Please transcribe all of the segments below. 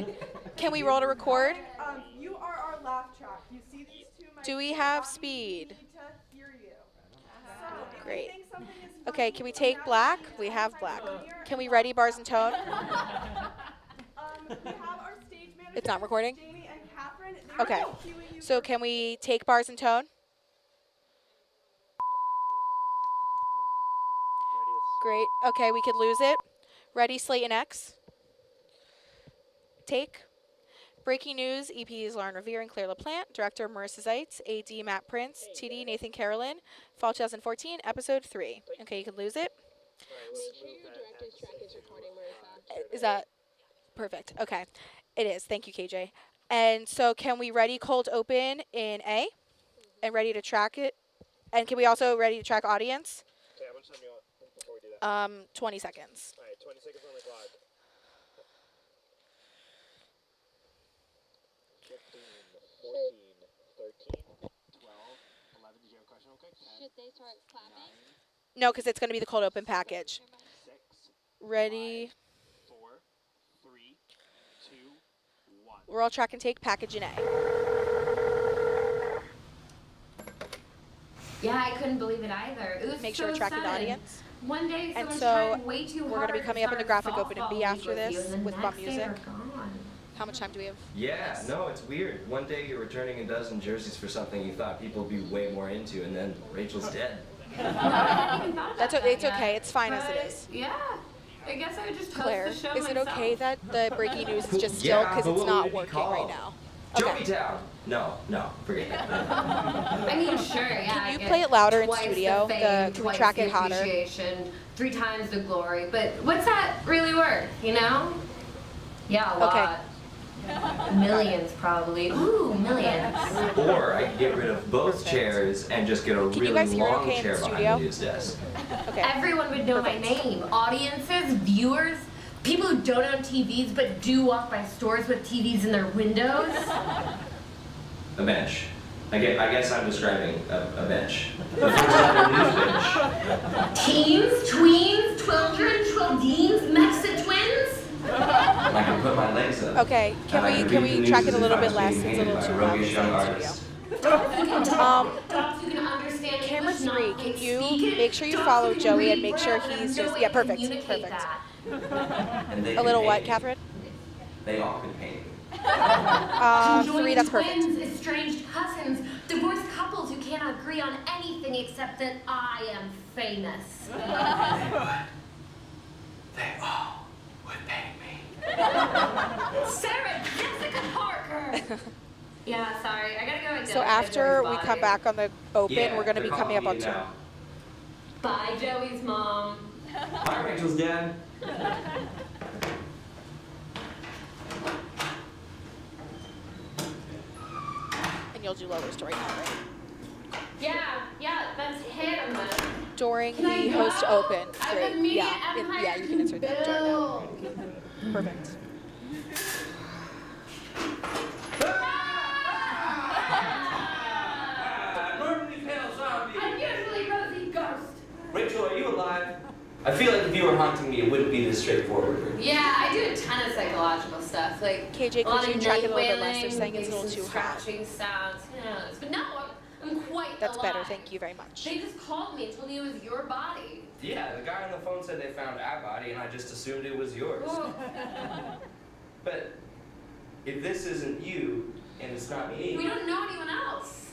Okay. Can we roll to record? You are our laugh track. You see these two mics. Do we have speed? We need to hear you. So if Great. you think something is Okay, funny, can we take black? We have black. Can we ready bars and tone? We have our stage manager. It's not recording? Jamie and Catherine. They Okay. will be cueing you So for- can we take bars and tone? Great. Okay, we could lose it. Ready, Slate and X. Take. Breaking news, EPs Lauren Revere and Claire LaPlante, Director Marissa Zeitz, AD Matt Prince, TD Nathan Carolyn, Fall 2014, Episode 3. Okay, you can lose it. Make sure your director's track is recording, Marissa. Is that perfect? Okay. It is. Thank you, KJ. And so can we ready cold open in A and ready to track it? And can we also ready to track audience? Okay, how much time do you want before we do that? 20 seconds. All right, 20 seconds on the clock. 15, 14, 13, 12, 11. Did you have a question real quick? 10, Should they start clapping? No, because it's going to be the cold open package. 6, Ready. 4, 3, 2, 1. We're all track and take package in A. Yeah, I couldn't believe it either. It was Make so sure to track the sudden. audience. One day And someone's so trying way too hard. we're gonna be coming up in the graphic open in B after this with bump They music. were gone. How much time do we have? Yeah, no, it's weird. One day you're returning a dozen jerseys for something you thought people would be way more into, and then Rachel's dead. That's it's okay. It's fine as it is. Yeah. I guess I would just Claire, host the show is it myself. okay that the breaking news is just still Yeah, because but it's what would not it be working called? right now? Joey Okay. Town. No, forget that. I mean, sure, yeah. Can I you get play it louder in twice studio? The fame, Can we twice track the it hotter? appreciation, 3 times the glory. But what's that really worth, you know? Yeah, a Okay. lot. Millions, probably. Ooh, millions. Or I could get rid of both chairs and just get a Can you really guys hear long okay in chair the behind studio? the news desk. Okay. Everyone would know my Perfect. name. Audiences, viewers, people who don't own TVs but do walk by stores with TVs in their windows. A bench. I guess I'm describing a bench. The first ever news bench. Teens, tweens, children, twildines, Mexican twins. I can put my legs up. Okay. Can I we read can the we news track it as a if little I bit was less? being It's a little painted too by loud roguish young in the artists. You can understand Camera English, 3, not can speak you it. make sure you Dogs follow who can Joey and read make sure braille he's have just no yeah, way to perfect. communicate Perfect. that. And they A can little what, paint. Catherine? They all can paint. 3, that's perfect. Twins, estranged cousins, divorced couples who cannot agree on anything except that I am famous. They all would paint me. Sarah Jessica Parker. Yeah, sorry, I gotta go. So after we come back on the open, Yeah, we're going to they're be coming up on calling 2. you now. Bye, Joey's mom. Hi, Rachel's dad. And you'll do lower story now, right? Yeah, that's him. During Can I the go? host open. I've Great. been meeting Yeah. Empire Yeah, you can insert that during now. Bill. Perfect. Normally pale zombie. I'm usually Rosie Ghost. Rachel, are you alive? I feel like if you were haunting me, it wouldn't be this straightforward. Yeah, I do a ton of psychological stuff, like KJ, a lot could you of track it a night little bit less? They're wailing, saying it's a little makes too some hot. scratching sounds. Who knows? But no, I'm quite That's better. alive. Thank you very much. They just called me and told me it was your body. Yeah, the guy on the phone said they found our body, and I just assumed it was yours. Oh. But if this isn't you, and it's not We me, don't know anyone else.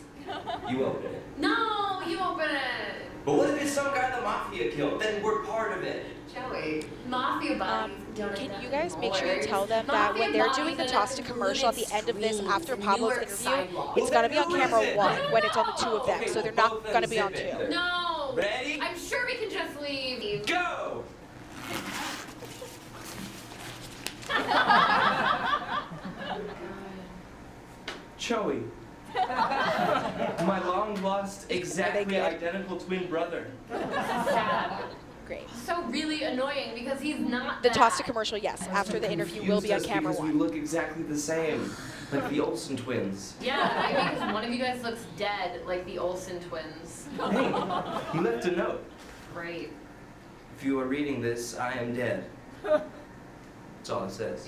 you open it. No, you open it. But what if it's some guy the mafia killed? Then we're part of it. Joey, mafia buddies don't Can have you guys make sure you wars. tell them that when Mafia they're buddies doing the end toss up to in commercial at the included end of this screens after and Pablo's Newark interview, sidewalks. it's going to be on Who is camera it? 1 when it's on the 2 of them, Okay, so they're well, not both going to be on unzip 2. it. No. Ready? I'm sure we can just leave. Go! Joey. My long lost, exactly good? identical twin brother. Sad. Great. So really annoying because he's not The that. toss to commercial, yes. After the interview will be on Confused us camera because 1. we look exactly the same, like the Olsen twins. Yeah, maybe because one of you guys looks dead, like the Olsen twins. Hey, he left a note. Great. If you are reading this, I am dead. That's all it says.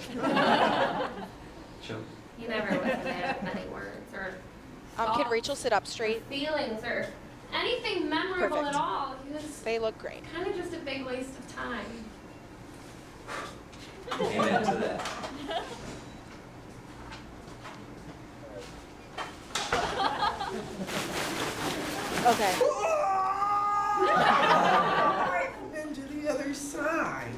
He never was a man of many words or Can thoughts Rachel sit up straight? feelings or anything memorable Perfect. at all. He was They look great. kind of just a big waste of time. Amen to that. Okay. And to the other side.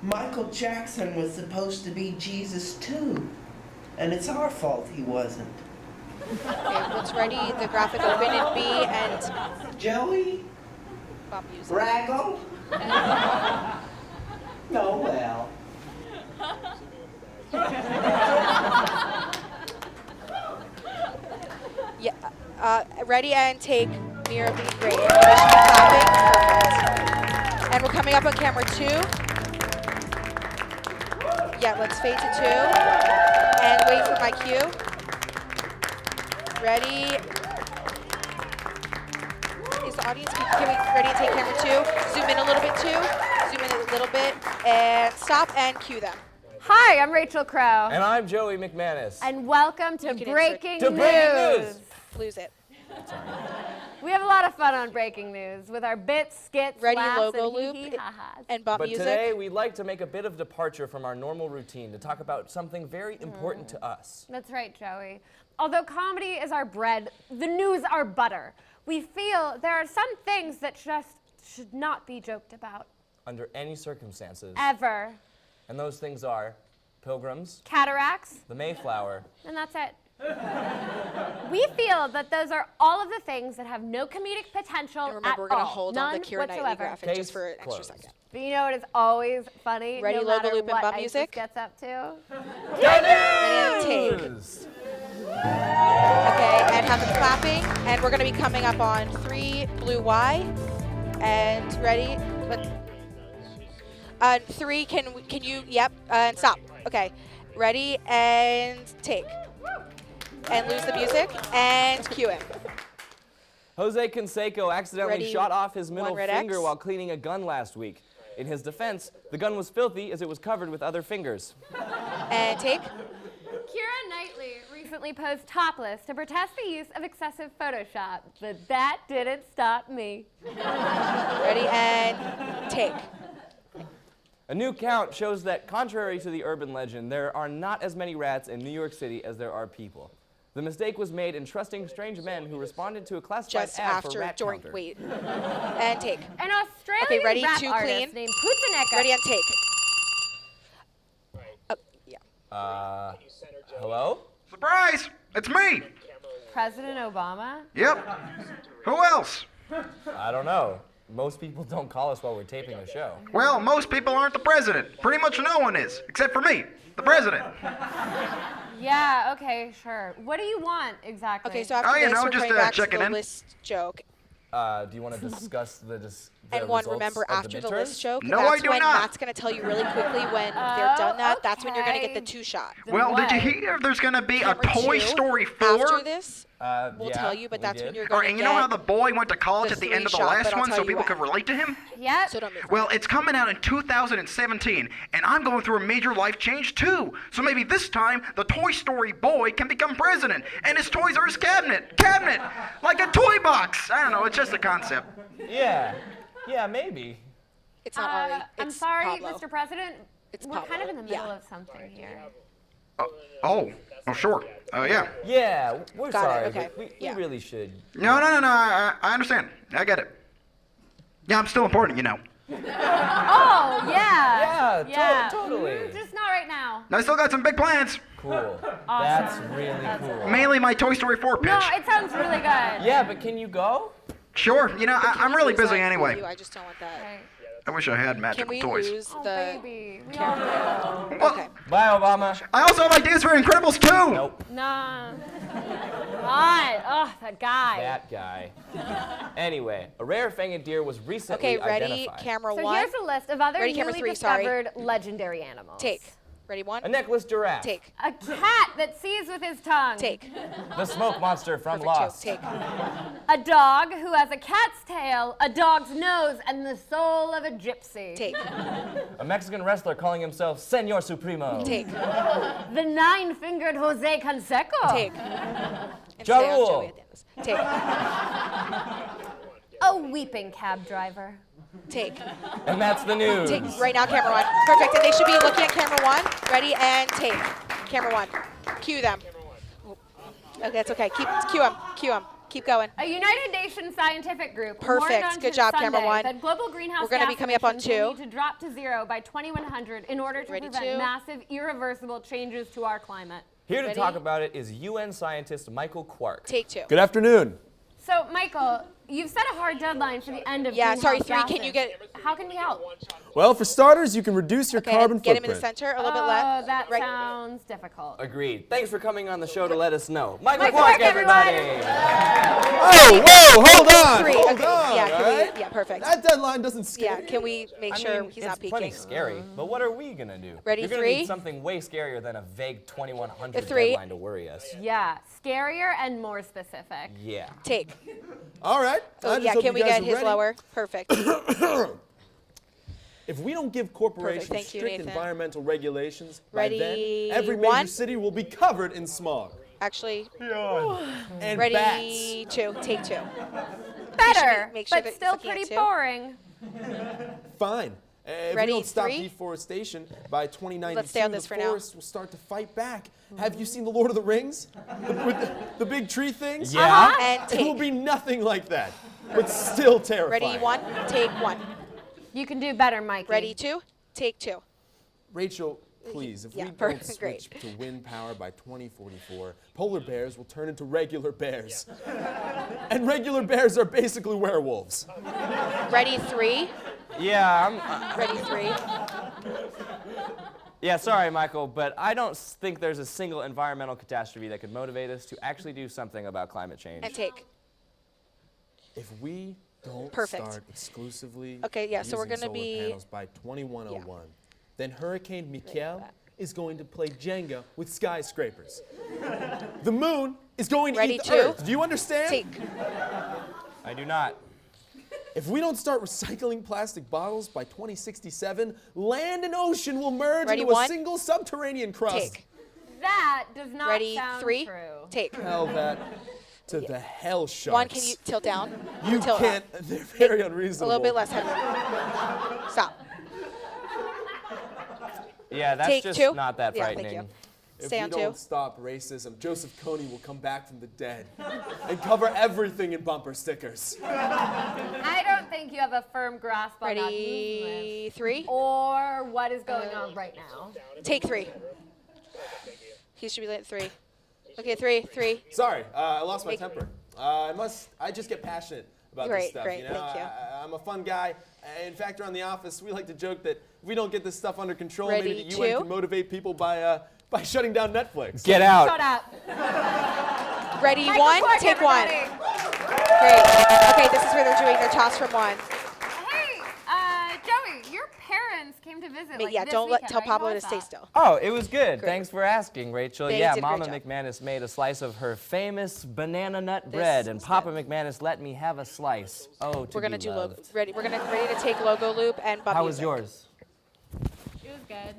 Michael Jackson was supposed to be Jesus too. And it's our fault he wasn't. Okay, let's ready the graphic open in B and Joey? bump music. Braggle? No, well. Yeah. Ready and take Mira B. Great. Everybody should be clapping. Perfect. And we're coming up on camera 2. Yeah, let's fade to 2. And wait for my cue. Ready? Is the audience can we ready to take camera 2? Zoom in a little bit too. Zoom in a little bit and stop and cue them. Hi, I'm Rachel Crow. And I'm Joey McManus. And welcome to You can Breaking To Breaking News. Lose it. We have a lot of fun on Breaking News with our bits, skits, Ready laughs, logo and loop hee-hee-ha-has. and bump But music. today we'd like to make a bit of departure from our normal routine to talk about something very important to us. That's right, Joey. Although comedy is our bread, the news our butter. We feel there are some things that just should not be joked about. Under any circumstances. Ever. And those things are pilgrims, Cataracts, the Mayflower, and that's it. We feel that those are all of the things that have no comedic potential And remember, at we're going to all. hold None on the Keira Knightley whatsoever. graphic Case just for an extra closed. second. But you know what is always funny? Ready, no logo matter loop, and what bump ISIS music? gets up to? Ready and take. News. Okay, and have the clapping. And we're going to be coming up on 3, blue Y. And ready? 3, can you, yep, and stop. Okay, ready and take. And lose the music and cue him. Jose Canseco accidentally Ready, shot off his middle one red finger X. while cleaning a gun last week. In his defense, the gun was filthy as it was covered with other fingers. And take. Keira Knightley recently posed topless to protest the use of excessive Photoshop, but that didn't stop me. Ready and take. A new count shows that, contrary to the urban legend, there are not as many rats in New York City as there are people. The mistake was made in trusting strange men who responded to a classified Just ad for after, rat during, counter. wait. And take. An Australian Okay, ready, rap 2, artist clean. named Putsaneka. Ready and take. Yeah. Hello? Surprise! It's me! President Obama? Yep. Who else? I don't know. Most people don't call us while we're taping a show. Well, most people aren't the president. Pretty much no one is, except for me, the president. Yeah, okay, sure. What do you want exactly? Okay, so after Oh, you this, know, we're just, going back to checking the in. list joke. Do you want to discuss the And one, results remember, of after the the list midterms? joke, No, that's I do when not. Matt's going to tell you really quickly when they're done that. That's when you're going to get the okay. 2-shot. Well, did you What? hear there's gonna be Camera a Toy 2, Story 4? After this, we'll Yeah, tell you, but we that's when did. you're Or, going to and get you know how the boy went to college the at the end of the 3-shot, last but I'll one tell so you people when. could relate to him? Yep. So don't move. Well, it's coming out in 2017, and I'm going through a major life change too. So maybe this time, the Toy Story boy can become president, and his toys are his cabinet, like a toy box. I don't know, it's just a concept. Yeah, maybe. It's not Ari. I'm It's sorry, Pablo. Mr. President. It's We're kind of in the Pablo. middle Yeah. of something here. Oh, sure. Yeah. Yeah, we're Got it, sorry, okay. but we Yeah. really should. No, I understand. I get it. Yeah, I'm still important, you know. Oh, yeah. Yeah, totally. Just not right now. I still got some big plans. Cool. Awesome. That's really cool. Mainly my Toy Story 4 pitch. No, it sounds really good. Yeah, but can you go? Sure, you know, Can I'm we really lose that busy for anyway. you? I just don't want that. Right. I wish I had Can magical we toys. lose Oh, the baby. We all do. Well, Okay. Bye, Obama. I also have ideas for Incredibles 2. Nope, Nah. God. Oh, that guy. that guy. Anyway, a rare fanged deer was recently Okay, ready, identified. camera So 1. here's a list of other Ready, camera newly 3, sorry. discovered legendary animals. Take. Ready, 1. A necklace giraffe. Take. A cat that sees with his tongue. Take. The smoke monster from Perfect, 2. Lost. Take. A dog who has a cat's tail, a dog's nose, and the soul of a gypsy. Take. A Mexican wrestler calling himself Senor Supremo. Take. The 9-fingered Jose Canseco. Take. And Ja stay on Rule. Joey at the end of this. Take. A weeping cab driver. Take. And that's the news. Take. Right now, camera 1. Perfect. And they should be looking at camera 1. Ready, and take. Camera 1. Cue them. Okay, that's okay. Cue them. Cue them. Keep going. A United Nations scientific group Perfect. warned on Good job, Sunday camera 1. that global greenhouse We're gonna be gas coming up on emissions will 2. need to drop to 0 by 2100 in order to Ready, prevent 2. massive, irreversible changes to our climate. Here to Ready? talk about it is UN scientist Michael Quark. Take 2. Good afternoon. So, Michael, you've set a hard deadline for the end of Yeah, sorry, greenhouse 3. Can you gases. get... How can we help? Well, for starters, you can reduce your Okay, carbon get him in footprint. the center, a little bit Oh, left. that Right. sounds difficult. Agreed. Thanks for coming on the show to let us know. Michael Michael Quark, Quark, everybody. Oh, whoa, hold on. 3. Hold Okay. on, Yeah, can all right? we... Yeah, perfect. That deadline doesn't scare Yeah, can we make sure he's not it's plenty peeking? scary, but what are we gonna do? Ready, You're gonna 3? need something way scarier than a vague 2100 3. deadline to worry us. Yeah, scarier and more specific. Yeah. Take. All right. Oh, I just yeah, hope can you we guys get are his ready. lower? Perfect. If we don't give corporations Thank you, strict Nathan. environmental regulations, Ready, by then, every 1. major city will be covered in smog. Actually, And ready, bats. 2. Take 2. Better, make sure that but he's still looking at pretty 2. boring. Fine. If Ready, we don't stop 3? deforestation by 2092, Let's stay on this the for now. forests will start to fight back. Have you seen The Lord of the Rings? With the big tree things? Yeah. And It will take. be nothing like that, but still terrifying. Ready, 1. Take 1. You can do better, Mikey. Ready, 2. Take 2. Rachel, please, if Yeah, we don't perfect, great. switch to wind power by 2044, polar bears will turn into regular bears. And regular bears are basically werewolves. Ready, 3. Yeah, Ready, 3. yeah, sorry, Michael, but I don't think there's a single environmental catastrophe that could motivate us to actually do something about climate change. And take. If we don't Perfect. start exclusively Okay, yeah, so we're using gonna solar be- panels by 2101, then Hurricane Michael is going to play Jenga with skyscrapers. The moon is going to Ready, eat the 2. Earth. Do you understand? Take. I do not. If we don't start recycling plastic bottles by 2067, land and ocean will merge Ready, into a 1. single subterranean crust. Take. That does not Ready, sound 3. true. Take. Tell that to the hell sharks. 1, can you tilt down? You tilt can't. Up. They're very A unreasonable. little bit less headroom. Stop. Yeah, that's Take just 2. not that Yeah, frightening. thank you. If Stay we on don't 2. stop racism, Joseph Kony will come back from the dead and cover everything in bumper stickers. I don't think you have a firm grasp on that movement Ready, 3. or what is going on right now. Take 3. He should be at 3. Okay, 3. Sorry, I lost my Make- temper. I just get passionate about this Great, stuff. great, You know, thank you. I'm a fun guy. In fact, around the office, we like to joke that if we don't get this stuff under control, Ready, maybe the UN 2. can motivate people by shutting down Netflix. Get out. Shut up. Ready, Michael 1. Clark, Take 1. everybody. Great. Okay, this is where they're doing their toss from 1. Hey, Joey, your parents came to visit. Like, Yeah, this don't weekend, tell right? Pablo How to was stay that? still. Oh, it was good. Great. Thanks for asking, Rachel. They Yeah, did a great Mama job. McManus made a slice of her famous banana nut bread, and was Papa McManus let me have a slice. Oh, to We're gonna be do logo. loved. Ready? We're gonna ready to take logo loop and bump How was music. yours? It was good.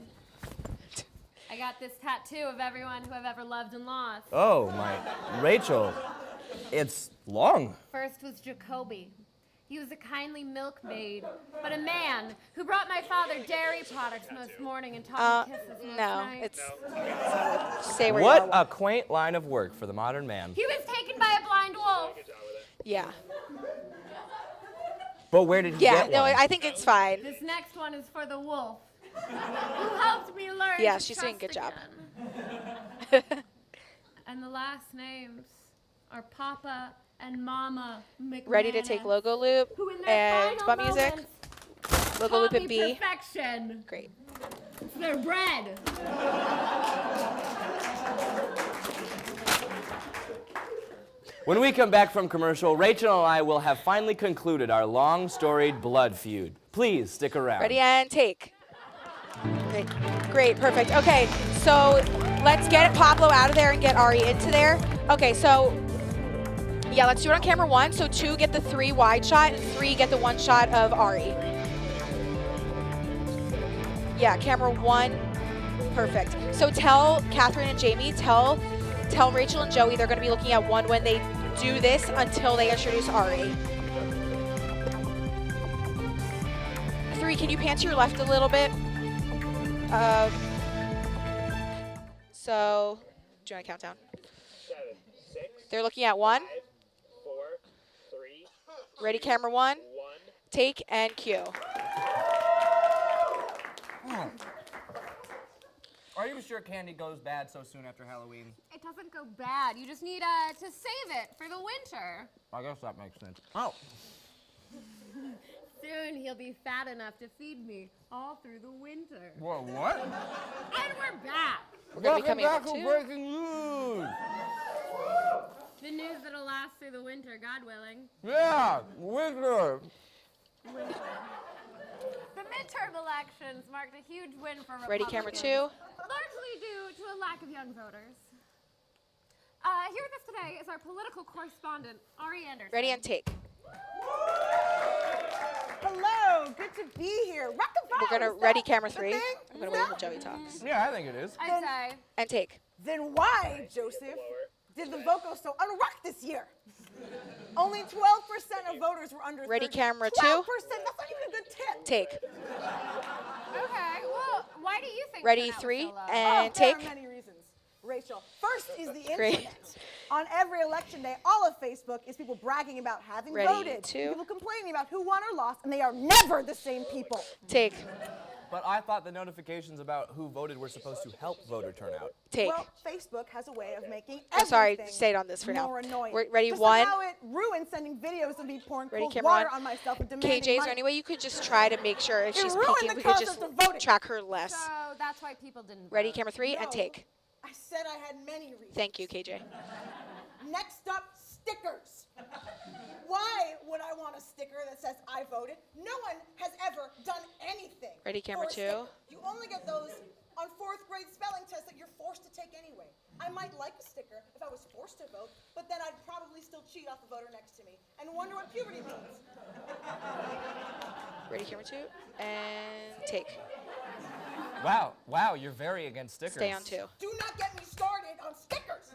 I got this tattoo of everyone who I've ever loved and lost. Oh, my. Rachel, it's long. First was Jacoby. He was a kindly milkmaid, but a man who brought my father dairy products most morning and taught me kisses most No, night. it's stay where What you are. a quaint line of work for the modern man. He was taken by a blind wolf. Yeah. But where did he Yeah. get No, one? I think it's fine. This next one is for the wolf, who helped me learn Yeah, to she's doing a good trust job. again. And the last names are Papa and Mama McManus. Ready to take logo loop Who in their and final bump music. moments Logo loop taught and me B. perfection. Great. It's their bread. When we come back from commercial, Rachel and I will have finally concluded our long-storied blood feud. Please stick around. Ready and take. Great. Great. Great. Perfect. Okay. So let's get Pablo out of there and get Ari into there. Okay. So yeah, let's do it on camera 1. So 2 get the 3 wide shot and 3 get the 1 shot of Ari. Yeah, camera 1. Perfect. So tell Catherine and Jamie, tell Rachel and Joey they're going to be looking at 1 when they do this until they introduce Ari. 3, can you pan to your left a little bit? So, do you want to count down? 7, 6, They're looking at 1. 4, 3, Ready, camera 1. 1. Take and cue. Are you sure candy goes bad so soon after Halloween? It doesn't go bad. You just need to save it for the winter. I guess that makes sense. Oh. Soon he'll be fat enough to feed me all through the winter. Whoa, what? And we're back. We're going to be coming back up to too. breaking news. The news that'll last through the winter, God willing. Yeah, winter. The midterm elections marked a huge win for Republicans. Ready, camera 2. Largely due to a lack of young voters. Here with us today is our political correspondent, Ari Anderson. Ready and take. Hello, good to be here. Rockabye. We're going to is ready, that camera the 3. thing? I'm going to wait until Joey talks. Yeah, I think it is. I'd say. And take. Then why, Joseph, did the vote go so unrocked this year? Only 12% of voters were under Ready, 30. camera 2. 12%, that's not even a good tip. Take. Okay, well, why do you think Ready, turnout was 3 so low? and There take. are many reasons, Rachel. First is the Great. internet. On every election day, all of Facebook is people bragging about having Ready, voted. 2. People complaining about who won or lost, and they are never the same people. Take. But I thought the notifications about who voted were supposed to help voter turnout. Take. Well, Facebook has a way of making I'm sorry, everything stay on this for now. more annoying. We're ready, Just 1. like how it ruined sending videos of me pouring Ready, cold camera water 1. on myself and demanding KJ, is there money. any way you could just try to make sure if It she's ruined peeking, the we could just concept of voting. track her less? So that's why people didn't Ready, vote. camera 3 and No. take. I said I had many reasons. Thank you, KJ. Next up, stickers. Why would I want a sticker that says I voted? No one has ever done anything. Ready, camera for a 2. sticker. You only get those on 4th grade spelling tests that you're forced to take anyway. I might like a sticker if I was forced to vote, but then I'd probably still cheat off the voter next to me and wonder what puberty means. Ready, camera 2 and take. Wow, you're very against stickers. Stay on 2. Do not get me started on stickers.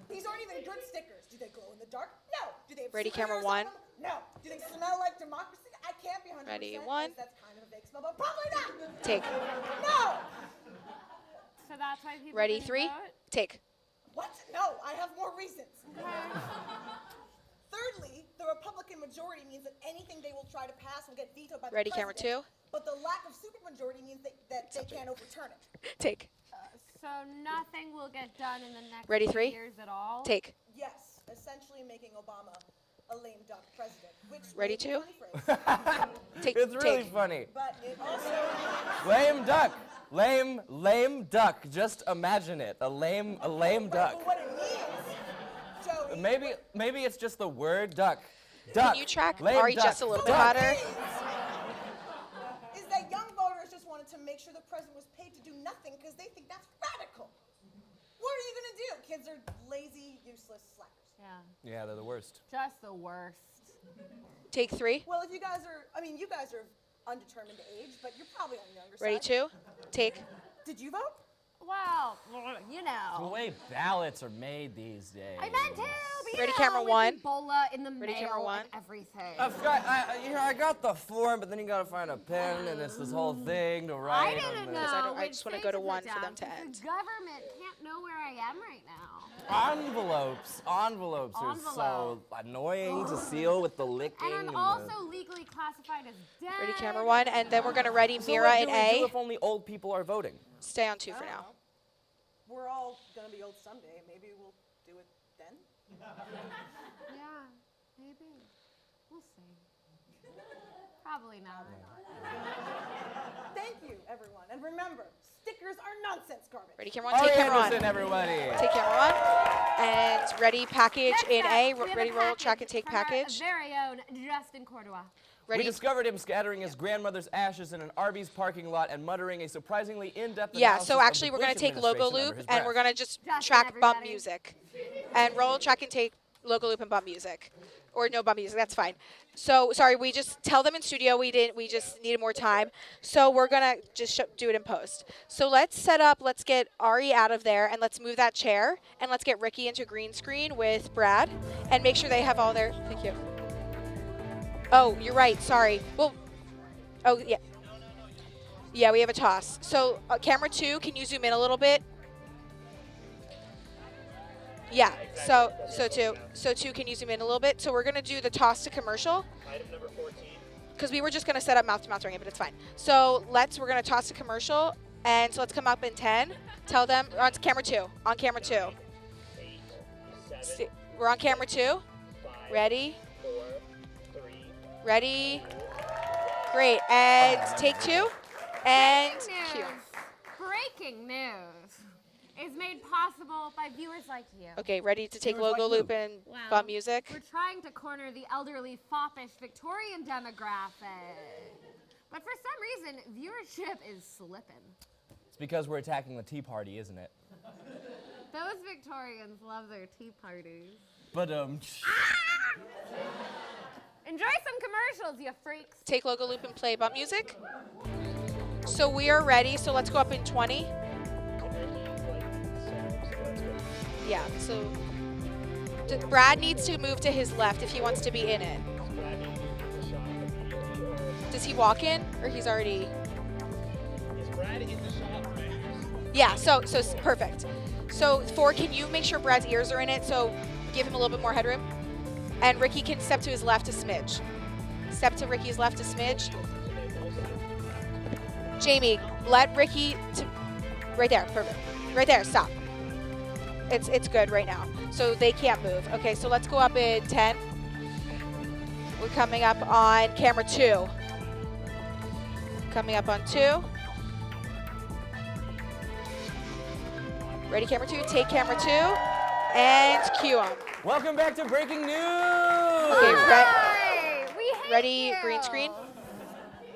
These aren't even good stickers. Do they glow in the dark? No. Do they have Ready, camera smears on 1. them? No. Do they smell like democracy? I can't be 100%. Ready, 1. because That's kind of a vague smell, but probably not. Take. No. So that's why people Ready, didn't 3. vote? Take. What? No, I have more reasons. Thirdly, the Republican majority means that anything they will try to pass will get vetoed by the Ready, camera president. 2. But the lack of supermajority means that they can't overturn it. Take. So nothing will get done in the next Ready, few 3. years at all? Take. Yes, essentially making Obama a lame duck president. Which Ready, may be 2. a funny phrase, Take. It's really take. funny. but it also Lame duck. Lame duck. Just imagine it. A lame duck. But what it means, Joey. Maybe it's just the word duck. Duck. Can you track Lame Ari duck. just a little bit Duck. hotter? Is that young voters just wanted to make sure the president was paid to do nothing because they think that's radical. What are you gonna do? Kids are lazy, useless slackers. Yeah, Yeah, they're the worst. just the worst. Take 3. Well, if you guys are, you guys are undetermined age, but you're probably on the younger Ready, side. 2. Take. Did you vote? Well, you The know. way ballots are made these days. I meant to. But Ready, you camera know, with 1. Ebola in the Ready, mail camera 1. and everything. I got the form, but then you gotta find a pen, and it's this whole thing to I write. didn't on know. I just wanna go to 1 for them to The end. government can't know where I am right now. Envelopes are so Envelope. annoying to seal with the licking. And I'm and also legally classified as dead. Ready, camera 1, and then we're gonna ready So Mira what in do we do A. if only old people are voting? Stay on 2 for now. We're all gonna be old someday. Maybe we'll do it then. Yeah, maybe. We'll see. Probably not. Thank you, everyone. And remember, stickers are nonsense garbage. Ready, camera 1. Take Ari camera 1. Anderson, everybody. Take camera 1. And ready package Next in up, A. we have Ready a roll, track and take from our package. very own Justin Cordua. Ready? We discovered him scattering his grandmother's ashes in an Arby's parking lot and muttering a surprisingly in-depth Yeah, analysis so of actually the we're going Bush to take logo administration under loop his and we're breath. going to just Justin, track bump everybody. music. And roll, track, and take logo loop and bump music. Or no bump music, that's fine. So, sorry, we just tell them in studio we just needed more time. So we're going to just do it in post. So let's get Ari out of there and let's move that chair and let's get Ricky into green screen with Brad and make sure they have all their, thank you. Oh, you're right, sorry. Well, oh, yeah. Yeah, we have a toss. So camera 2, can you zoom in a little bit? Yeah, so 2, can you zoom in a little bit? So we're gonna do the toss to commercial. Item number 14. Because we were just gonna set up mouth to mouth during it, but it's fine. So we're gonna toss to commercial, and so let's come up in 10. Tell them, on camera 2, on camera 2. 8, 7, We're on camera 2. 5, Ready? 4, 3, Ready? Great, and take 2, and cue. Breaking news is made possible by viewers like you. Okay, ready to take logo loop and bump music? We're trying to corner the elderly, foppish Victorian demographic. But for some reason, viewership is slipping. It's because we're attacking the Tea Party, isn't it? Those Victorians love their tea parties. But, Enjoy some commercials, you freaks. Take logo loop and play bump music. So we are ready, so let's go up in 20. Yeah, so Brad needs to move to his left if he wants to be in it. Does he walk in, or he's already? Is Brad in the shot? Yeah, so perfect. So 4, can you make sure Brad's ears are in it, so give him a little bit more headroom? And Ricky can step to his left a smidge. Step to Ricky's left a smidge. Jamie, let Ricky right there, perfect. Right there, stop. It's good right now. So they can't move. Okay, so let's go up in 10. We're coming up on camera 2. Coming up on 2. Ready, camera 2, take camera 2, and cue them. welcome back to Breaking News! Okay, Hey, we hate ready, you. green screen?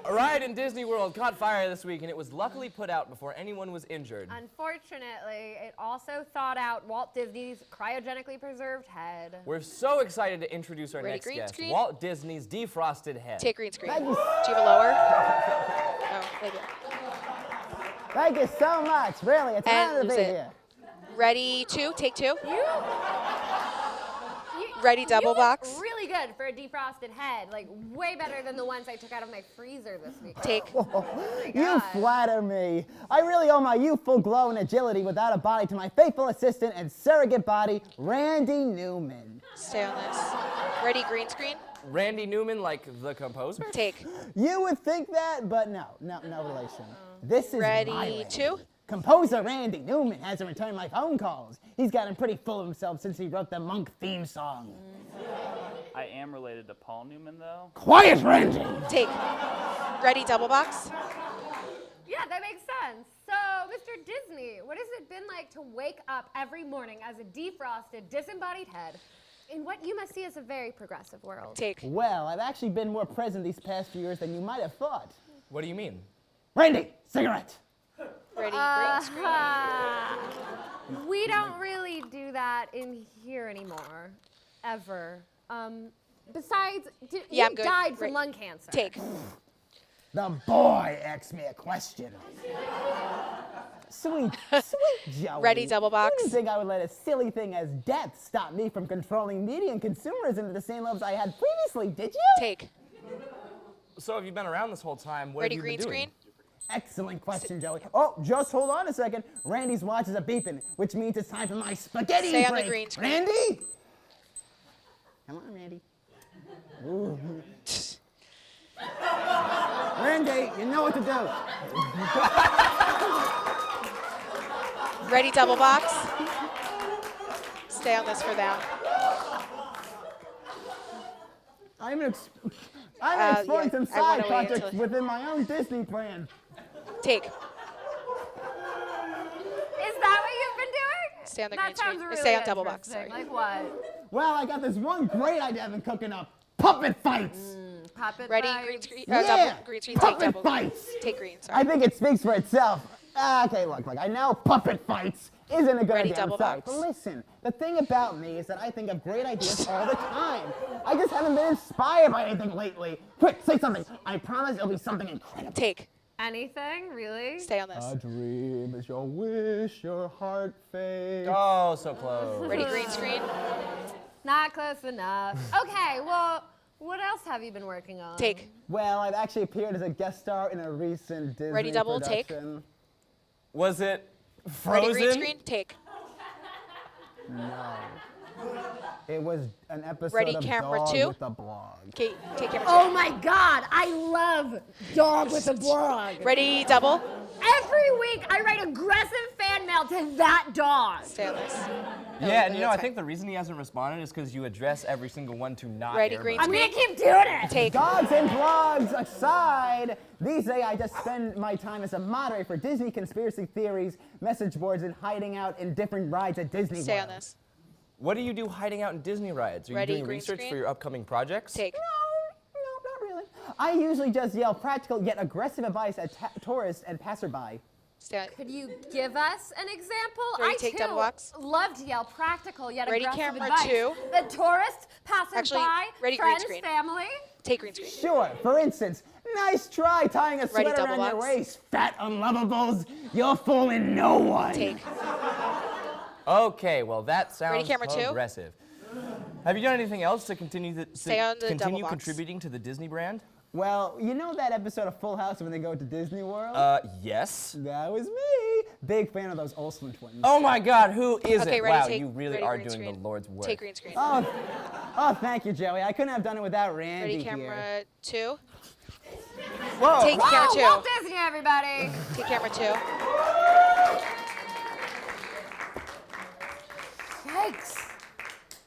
A ride in Disney World caught fire this week, and it was luckily put out before anyone was injured. Unfortunately, it also thawed out Walt Disney's cryogenically preserved head. We're so excited to introduce our Ready, next green guest, screen? Walt Disney's defrosted head. Take green screen. Do you have a lower? Oh, thank you. Thank you so much. Really, it's an And honor to lose be it. here. Ready, 2, take 2. You Ready, double look box? really good for a defrosted head. Like, way better than the ones I took out of my freezer this week. Take. You flatter me. I really owe my youthful glow and agility without a body to my faithful assistant and surrogate body, Randy Newman. Stay on this. Ready, green screen? Randy Newman, like the composer? Take. You would think that, but no relation. This is my Ready, Randy. 2. Composer Randy Newman hasn't returned my phone calls. He's gotten pretty full of himself since he wrote the Monk theme song. I am related to Paul Newman, though. Quiet, Randy! Take. Ready, double box? Yeah, that makes sense. So, Mr. Disney, what has it been like to wake up every morning as a defrosted, disembodied head in what you must see as a very progressive world? Take. Well, I've actually been more present these past few years than you might have thought. What do you mean? Randy, cigarette! Ready, green screen? We don't really do that in here anymore, ever. Besides, Yeah, you I'm good. died from Right. lung cancer. Take. The boy asked me a question. Sweet Joey. Ready, double box? I didn't think I would let a silly thing as death stop me from controlling media and consumerism at the same levels I had previously, did you? Take. So have you been around this whole time? What Ready, have you green been doing? screen? Excellent question, Joey. Oh, just hold on a second. Randy's watch is a beeping, which means it's time for my spaghetti Stay on the break. green screen. Randy? Come on, Randy. Ooh. Randy, you know what to do. Ready, double box? Stay on this for now. I'm exploring some I went side away projects until- within my own Disney plan. Take. Is that what you've been doing? Stay on the That green sounds screen. really Stay on double box, interesting. sorry. Like what? Well, I got this one great idea I've been cooking up. Puppet fights. puppet Ready, fights. green screen, Yeah. double, green screen, take Puppet double. fights. Take green, sorry. I think it speaks for itself. Okay, look, I know puppet fights isn't a good Ready, idea. I'm double sorry, box. but listen, the thing about me is that I think of great ideas all the time. I just haven't been inspired by anything lately. Quick, say something. I promise it'll be something incredible. Take. Anything, really? Stay on this. A dream is your wish, your heart fades. Oh, so close. Ready, green screen. Not close enough. Okay, well, what else have you been working on? Take. Well, I've actually appeared as a guest star in a recent Disney Ready, double, take. production. Was it Frozen? Ready, green screen, take. No. It was an episode Ready, of camera Dog two. with a Blog. Okay, take camera Oh my God, I love Dog with a Blog. two. Ready, double. Every week I write aggressive fan mail to that dog. Stay on this. Yeah, and you know, I that's think the reason he hasn't responded is because you address every single one to not Ready, Air green Bud. I'm gonna keep doing it. Take. Dogs and blogs aside, these days I just spend my time as a moderator for Disney conspiracy theories, message boards, and hiding out in different rides at Disney Stay World. on this. What do you do hiding out in Disney rides? Are you Ready, doing green research screen? for your upcoming projects? Take. No, not really. I usually just yell practical yet aggressive advice at tourists and passerby. Stay on. Could you give us an example? Ready, I take too double box. love to yell practical yet Ready, aggressive camera advice. two. The tourist, passerby, Actually, ready, green friends, screen. family. Take green screen. Sure, for instance, nice try tying a Ready, sweater double around your box. waist, fat unlovables. You're fooling no one. Take. Okay, well that sounds camera two. progressive. Have you done anything else to continue Stay on the double continue box. contributing to the Disney brand? Well, you know that episode of Full House when they go to Disney World? Yes. That was me. Big fan of those Olsen twins. Oh my God, who isn't? Okay, ready, wow, take- you really ready, are green doing screen. the Lord's work. Take green screen. Oh, thank you, Joey. I couldn't have done it without Randy Ready, camera here. two. Whoa. Take camera two. Walt Disney, everybody. Take camera two. Yikes.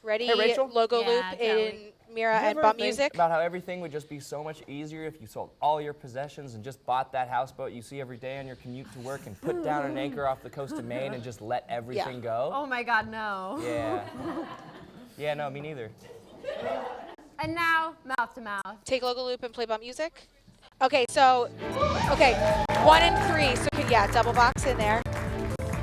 Ready, Hey, Rachel? logo Yeah, loop Joey. in Mira Did you and ever bump think music. about how everything would just be so much easier if you sold all your possessions and just bought that houseboat you see every day on your commute to work and put down an anchor off the coast of Maine and just let everything go? Oh my God, no. Yeah. Yeah, no, me neither. And now, mouth to mouth. Take logo loop and play bump music. Okay, so, okay, 1 and 3. So, yeah, double box in there.